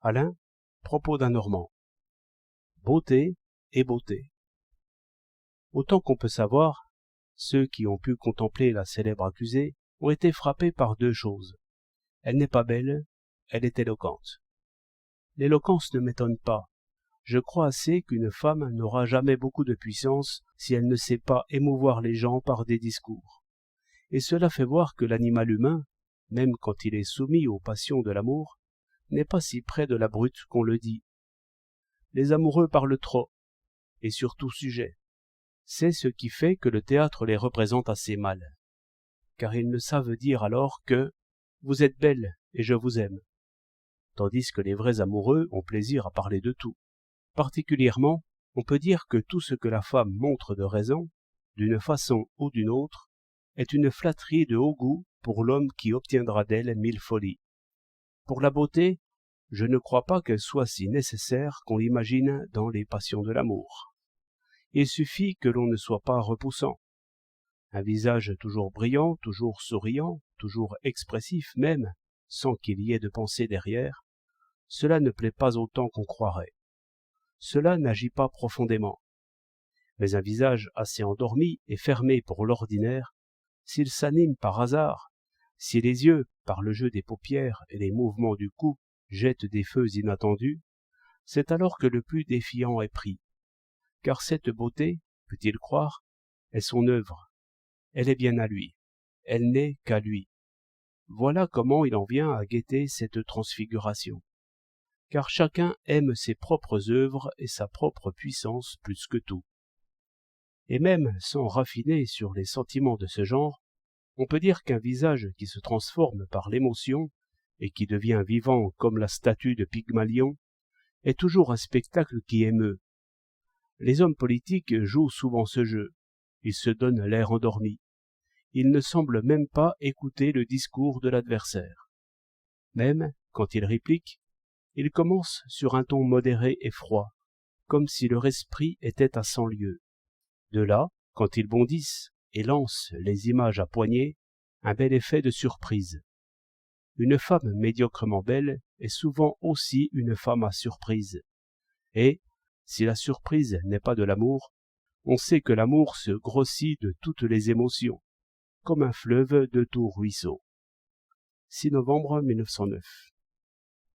Alain, propos d'un Normand. Beauté et beauté. Autant qu'on peut savoir, ceux qui ont pu contempler la célèbre accusée ont été frappés par deux choses. Elle n'est pas belle, elle est éloquente. L'éloquence ne m'étonne pas. Je crois assez qu'une femme n'aura jamais beaucoup de puissance si elle ne sait pas émouvoir les gens par des discours. Et cela fait voir que l'animal humain, même quand il est soumis aux passions de l'amour, n'est pas si près de la brute qu'on le dit. Les amoureux parlent trop, et sur tout sujet. C'est ce qui fait que le théâtre les représente assez mal, car ils ne savent dire alors que « vous êtes belle et je vous aime », tandis que les vrais amoureux ont plaisir à parler de tout. Particulièrement, on peut dire que tout ce que la femme montre de raison, d'une façon ou d'une autre, est une flatterie de haut goût pour l'homme qui obtiendra d'elle 1000 folies. Pour la beauté, je ne crois pas qu'elle soit si nécessaire qu'on l'imagine dans les passions de l'amour. Il suffit que l'on ne soit pas repoussant. Un visage toujours brillant, toujours souriant, toujours expressif même, sans qu'il y ait de pensée derrière, cela ne plaît pas autant qu'on croirait. Cela n'agit pas profondément. Mais un visage assez endormi et fermé pour l'ordinaire, s'il s'anime par hasard, si les yeux, par le jeu des paupières et les mouvements du cou, jettent des feux inattendus, c'est alors que le plus défiant est pris. Car cette beauté, peut-il croire, est son œuvre. Elle est bien à lui. Elle n'est qu'à lui. Voilà comment il en vient à guetter cette transfiguration. Car chacun aime ses propres œuvres et sa propre puissance plus que tout. Et même sans raffiner sur les sentiments de ce genre, on peut dire qu'un visage qui se transforme par l'émotion et qui devient vivant comme la statue de Pygmalion est toujours un spectacle qui émeut. Les hommes politiques jouent souvent ce jeu. Ils se donnent l'air endormi. Ils ne semblent même pas écouter le discours de l'adversaire. Même, quand ils répliquent, ils commencent sur un ton modéré et froid, comme si leur esprit était à 100 lieues. De là, quand ils bondissent et lancent les images à poignée, un bel effet de surprise. Une femme médiocrement belle est souvent aussi une femme à surprise. Et, si la surprise n'est pas de l'amour, on sait que l'amour se grossit de toutes les émotions, comme un fleuve de tout ruisseau. 6 novembre 1909.